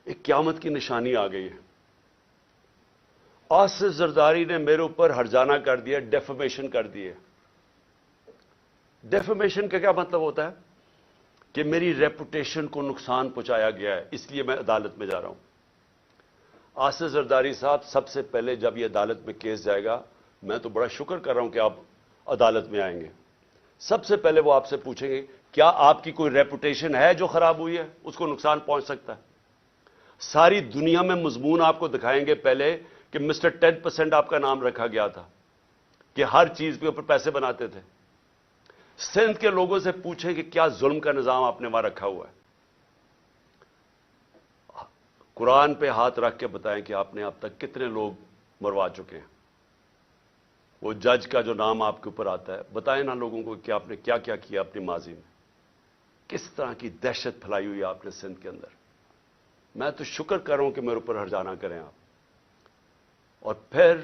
ایک قیامت کی نشانی آ گئی ہے. آصف زرداری نے میرے اوپر ہرجانہ کر دیا, ڈیفیمیشن کر دی ہے. ڈیفیمیشن کا کیا مطلب ہوتا ہے؟ کہ میری ریپوٹیشن کو نقصان پہنچایا گیا ہے, اس لیے میں عدالت میں جا رہا ہوں. آصف زرداری صاحب, سب سے پہلے جب یہ عدالت میں کیس جائے گا, میں تو بڑا شکر کر رہا ہوں کہ آپ عدالت میں آئیں گے. سب سے پہلے وہ آپ سے پوچھیں گے کیا آپ کی کوئی ریپوٹیشن ہے جو خراب ہوئی ہے, اس کو نقصان پہنچ سکتا ہے. ساری دنیا میں مضمون آپ کو دکھائیں گے پہلے کہ مسٹر 10% آپ کا نام رکھا گیا تھا, کہ ہر چیز کے اوپر پیسے بناتے تھے. سندھ کے لوگوں سے پوچھیں کہ کیا ظلم کا نظام آپ نے وہاں رکھا ہوا ہے. قرآن پہ ہاتھ رکھ کے بتائیں کہ آپ نے اب تک کتنے لوگ مروا چکے ہیں. وہ جج کا جو نام آپ کے اوپر آتا ہے, بتائیں نا لوگوں کو کہ آپ نے کیا کیا کیا اپنی ماضی میں, کس طرح کی دہشت پھیلائی ہوئی آپ نے سندھ کے اندر. میں تو شکر کر رہا ہوں کہ میرے اوپر ہرجانہ کریں آپ. اور پھر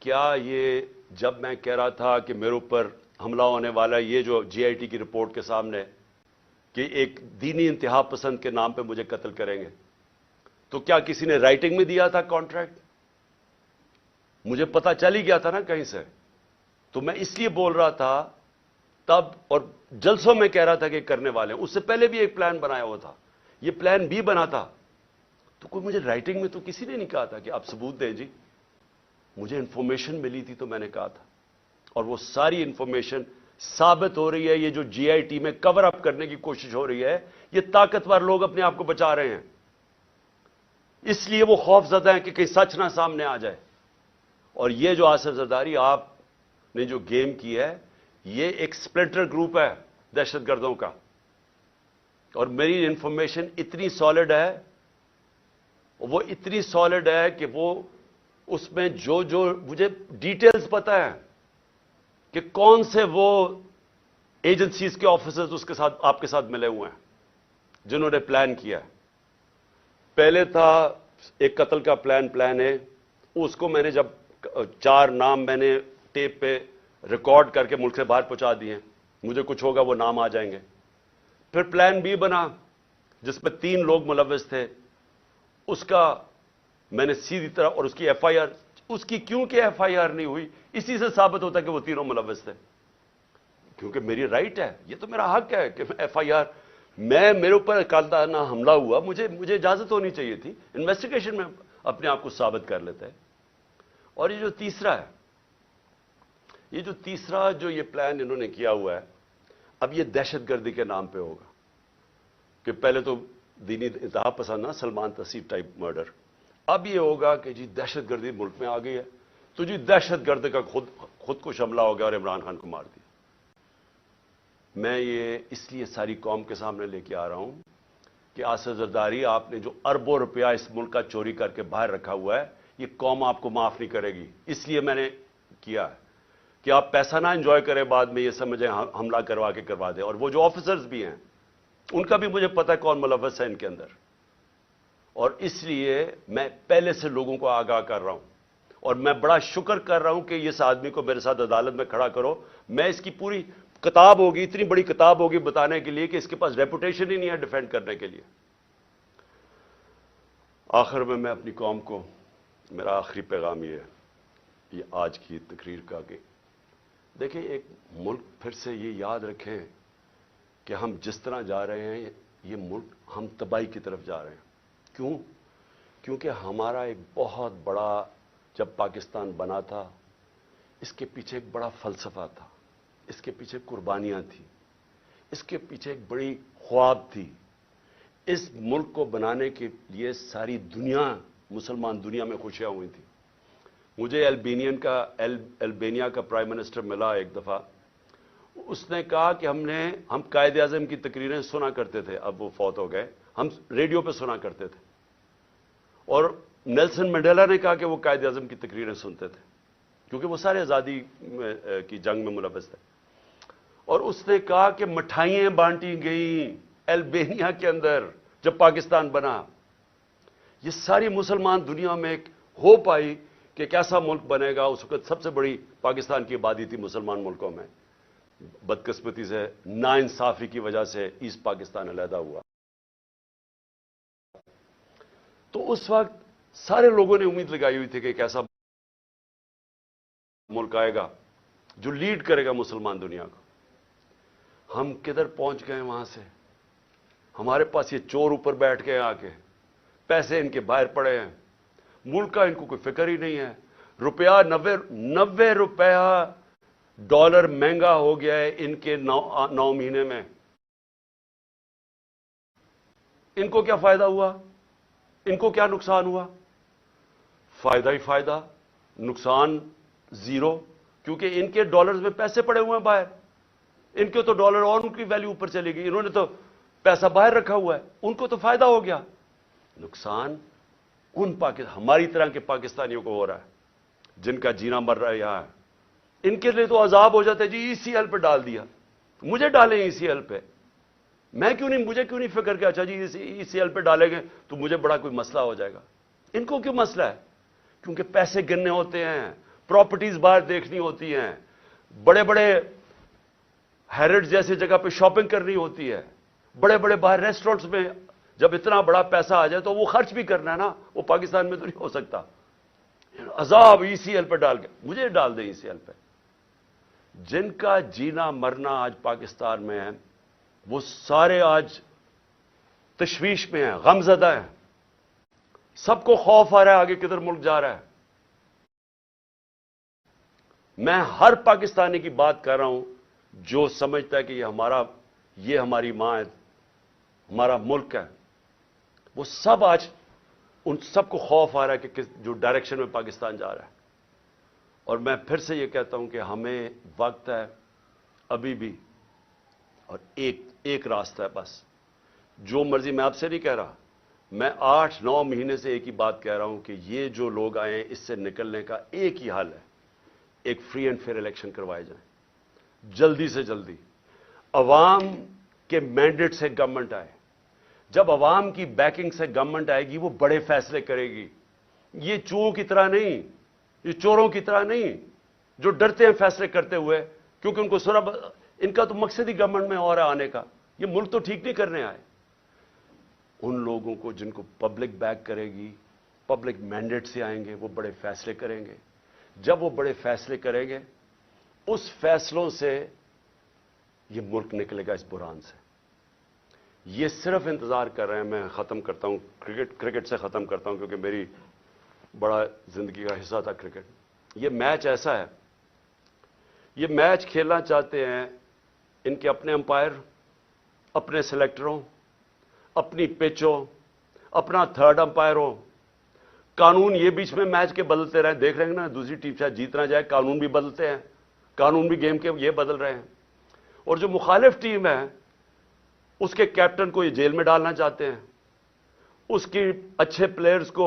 کیا یہ جب میں کہہ رہا تھا کہ میرے اوپر حملہ ہونے والا, یہ جو جی آئی ٹی کی رپورٹ کے سامنے کہ ایک دینی انتہا پسند کے نام پہ مجھے قتل کریں گے, تو کیا کسی نے رائٹنگ میں دیا تھا کانٹریکٹ؟ مجھے پتا چل ہی گیا تھا نا کہیں سے. تو میں اس لیے بول رہا تھا تب, اور جلسوں میں کہہ رہا تھا کہ کرنے والے ہیں. اس سے پہلے بھی ایک پلان بنایا ہوا تھا, یہ پلان بھی بنا تھا. تو کوئی مجھے رائٹنگ میں تو کسی نے نہیں کہا تھا کہ آپ ثبوت دیں جی. مجھے انفارمیشن ملی تھی تو میں نے کہا تھا, اور وہ ساری انفارمیشن ثابت ہو رہی ہے. یہ جو جی آئی ٹی میں کور اپ کرنے کی کوشش ہو رہی ہے, یہ طاقتور لوگ اپنے آپ کو بچا رہے ہیں. اس لیے وہ خوف زدہ ہیں کہ کہیں سچ نہ سامنے آ جائے. اور یہ جو آصف زرداری آپ نے جو گیم کی ہے, یہ ایک سپلنٹر گروپ ہے دہشت گردوں کا. اور میری انفارمیشن اتنی سالڈ ہے, وہ اتنی سالڈ ہے کہ وہ اس میں جو مجھے ڈیٹیلز پتا ہے کہ کون سے وہ ایجنسیز کے آفیسرز اس کے ساتھ آپ کے ساتھ ملے ہوئے ہیں جنہوں نے پلان کیا ہے. پہلے تھا ایک قتل کا پلان ہے, اس کو میں نے جب 4 نام میں نے ٹیپ پہ ریکارڈ کر کے ملک سے باہر پہنچا دیے, مجھے کچھ ہوگا وہ نام آ جائیں گے. پھر پلان بی بنا جس میں 3 لوگ ملوث تھے, اس کا میں نے سیدھی طرح, اور اس کی ایف آئی آر, اس کی کیونکہ ایف آئی آر نہیں ہوئی, اسی سے ثابت ہوتا ہے کہ وہ 3 ملوث تھے. کیونکہ میری رائٹ ہے, یہ تو میرا حق ہے کہ ایف آئی آر, میرے اوپر قاتلانہ حملہ ہوا, مجھے اجازت ہونی چاہیے تھی. انویسٹیگیشن میں اپنے آپ کو ثابت کر لیتا ہے. اور یہ جو تیسرا جو یہ پلان انہوں نے کیا ہوا ہے, اب یہ دہشت گردی کے نام پہ ہوگا. کہ پہلے تو دینی انتہا پسند نا, سلمان تسیب ٹائپ مرڈر. اب یہ ہوگا کہ جی دہشت گردی ملک میں آ گئی ہے, تو جی دہشت گرد کا خود کش حملہ ہو گیا اور عمران خان کو مار دیا. میں یہ اس لیے ساری قوم کے سامنے لے کے آ رہا ہوں کہ آصف زرداری, آپ نے جو اربوں روپیہ اس ملک کا چوری کر کے باہر رکھا ہوا ہے, یہ قوم آپ کو معاف نہیں کرے گی. اس لیے میں نے کیا ہے کہ آپ پیسہ نہ انجوائے کریں, بعد میں یہ سمجھیں حملہ کروا دیں. اور وہ جو آفیسرز بھی ہیں, ان کا بھی مجھے پتا ہے کون ملوث ہے ان کے اندر. اور اس لیے میں پہلے سے لوگوں کو آگاہ کر رہا ہوں, اور میں بڑا شکر کر رہا ہوں کہ اس آدمی کو میرے ساتھ عدالت میں کھڑا کرو. میں اس کی پوری کتاب ہوگی, اتنی بڑی کتاب ہوگی بتانے کے لیے کہ اس کے پاس ریپوٹیشن ہی نہیں ہے ڈیفینڈ کرنے کے لیے. آخر میں اپنی قوم کو میرا آخری پیغام یہ آج کی تقریر کا کہ دیکھیں, ایک ملک پھر سے یہ یاد رکھیں کہ ہم جس طرح جا رہے ہیں, یہ ملک ہم تباہی کی طرف جا رہے ہیں. کیوں؟ کیونکہ ہمارا ایک بہت بڑا, جب پاکستان بنا تھا, اس کے پیچھے ایک بڑا فلسفہ تھا, اس کے پیچھے قربانیاں تھیں, اس کے پیچھے ایک بڑی خواب تھی. اس ملک کو بنانے کے لیے ساری دنیا, مسلمان دنیا میں خوشیاں ہوئی تھیں. مجھے البینیا کا پرائم منسٹر ملا ایک دفعہ. اس نے کہا کہ ہم قائد اعظم کی تقریریں سنا کرتے تھے, اب وہ فوت ہو گئے, ہم ریڈیو پہ سنا کرتے تھے. اور نیلسن منڈیلا نے کہا کہ وہ قائد اعظم کی تقریریں سنتے تھے, کیونکہ وہ سارے آزادی کی جنگ میں ملوث تھے. اور اس نے کہا کہ مٹھائیاں بانٹی گئیں البینیا کے اندر جب پاکستان بنا. یہ ساری مسلمان دنیا میں ایک ہوپ آئی کہ ایک ایسا ملک بنے گا. اس وقت سب سے بڑی پاکستان کی آبادی تھی مسلمان ملکوں میں. بدقسمتی سے, ناانصافی کی وجہ سے ایسٹ پاکستان علیحدہ ہوا. تو اس وقت سارے لوگوں نے امید لگائی ہوئی تھی کہ ایک ایسا ملک آئے گا جو لیڈ کرے گا مسلمان دنیا کو. ہم کدھر پہنچ گئے وہاں سے؟ ہمارے پاس یہ چور اوپر بیٹھ کے آ کے پیسے ان کے باہر پڑے ہیں, ملک کا ان کو کوئی فکر ہی نہیں ہے. روپیہ 90 روپیہ ڈالر مہنگا ہو گیا ہے ان کے 9 مہینے میں. ان کو کیا فائدہ ہوا؟ ان کو کیا نقصان ہوا؟ فائدہ ہی فائدہ, نقصان زیرو, کیونکہ ان کے ڈالرز میں پیسے پڑے ہوئے ہیں باہر. ان کے تو ڈالر اور ان کی ویلیو اوپر چلے گی, انہوں نے تو پیسہ باہر رکھا ہوا ہے, ان کو تو فائدہ ہو گیا. نقصان ہماری طرح کے پاکستانیوں کو ہو رہا ہے جن کا جینا مر رہا ہے یہاں. ان کے لیے تو عذاب ہو جاتا ہے, جی ECL پہ ڈال دیا, مجھے ڈالیں ECL پہ, مجھے کیوں نہیں فکر کہ اچھا جی ECL پہ ڈالیں گے تو مجھے بڑا کوئی مسئلہ ہو جائے گا. ان کو کیوں مسئلہ ہے؟ کیونکہ پیسے گننے ہوتے ہیں, پراپرٹیز باہر دیکھنی ہوتی ہیں, بڑے بڑے ہیرڈ جیسے جگہ پہ شاپنگ کرنی ہوتی ہے, بڑے بڑے باہر ریسٹورنٹس میں جب اتنا بڑا پیسہ آ جائے تو وہ خرچ بھی کرنا ہے نا, وہ پاکستان میں تو نہیں ہو سکتا. عذاب ECL پہ ڈال کے, مجھے ڈال دیں ECL پہ. جن کا جینا مرنا آج پاکستان میں ہے وہ سارے آج تشویش میں ہیں, غم زدہ ہیں, سب کو خوف آ رہا ہے آگے کدھر ملک جا رہا ہے. میں ہر پاکستانی کی بات کر رہا ہوں جو سمجھتا ہے کہ یہ ہماری ماں ہے, ہمارا ملک ہے. وہ سب آج ان سب کو خوف آ رہا ہے کہ جو ڈائریکشن میں پاکستان جا رہا ہے. اور میں پھر سے یہ کہتا ہوں کہ ہمیں وقت ہے ابھی بھی, اور ایک راستہ ہے بس. جو مرضی, میں آپ سے نہیں کہہ رہا, میں 8-9 مہینے سے ایک ہی بات کہہ رہا ہوں کہ یہ جو لوگ آئے ہیں اس سے نکلنے کا ایک ہی حل ہے, ایک فری اینڈ فیئر الیکشن کروائے جائیں جلدی سے جلدی. عوام کے مینڈیٹ سے گورنمنٹ آئے. جب عوام کی بیکنگ سے گورنمنٹ آئے گی وہ بڑے فیصلے کرے گی. یہ چوہوں کی طرح نہیں, یہ چوروں کی طرح نہیں جو ڈرتے ہیں فیصلے کرتے ہوئے, کیونکہ ان کو ان کا تو مقصد ہی گورنمنٹ میں اور آنے کا, یہ ملک تو ٹھیک نہیں کرنے آئے. ان لوگوں کو جن کو پبلک بیک کرے گی, پبلک مینڈیٹ سے آئیں گے, وہ بڑے فیصلے کریں گے. جب وہ بڑے فیصلے کریں گے اس فیصلوں سے یہ ملک نکلے گا اس بحران سے. یہ صرف انتظار کر رہے ہیں. میں ختم کرتا ہوں, کرکٹ سے ختم کرتا ہوں کیونکہ میری بڑا زندگی کا حصہ تھا کرکٹ. یہ میچ ایسا ہے, یہ میچ کھیلنا چاہتے ہیں ان کے اپنے امپائر, اپنے سلیکٹروں, اپنی پچ ہو, اپنا تھرڈ امپائر ہو. قانون یہ بیچ میں میچ کے بدلتے رہے, دیکھ رہے ہیں نا, دوسری ٹیم شاید جیت نہ جائے, قانون بھی بدلتے ہیں, قانون بھی گیم کے یہ بدل رہے ہیں. اور جو مخالف ٹیم ہے اس کے کیپٹن کو یہ جیل میں ڈالنا چاہتے ہیں, اس کی اچھے پلیئرز کو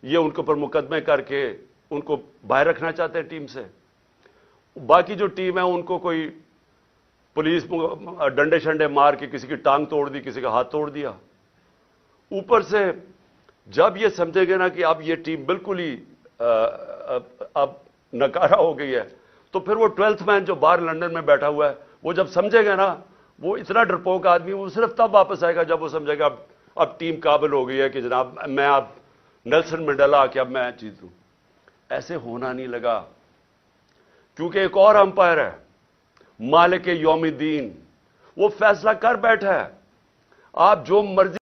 یہ ان کے اوپر مقدمے کر کے ان کو باہر رکھنا چاہتے ہیں ٹیم سے. باقی جو ٹیم ہے ان کو کوئی پولیس ڈنڈے شنڈے مار کے کسی کی ٹانگ توڑ دی, کسی کا ہاتھ توڑ دیا. اوپر سے جب یہ سمجھے گے نا کہ اب یہ ٹیم بالکل ہی اب نکارا ہو گئی ہے, تو پھر وہ 12th مین جو باہر لندن میں بیٹھا ہوا ہے وہ جب سمجھے گا نا, وہ اتنا ڈرپوک آدمی, وہ صرف تب واپس آئے گا جب وہ سمجھے گا اب ٹیم قابل ہو گئی ہے کہ جناب میں اب نیلسن منڈیلا آ کے اب میں جیتوں. ایسے ہونا نہیں لگا, کیونکہ ایک اور امپائر ہے مالک یوم الدین, وہ فیصلہ کر بیٹھا ہے. آپ جو مرضی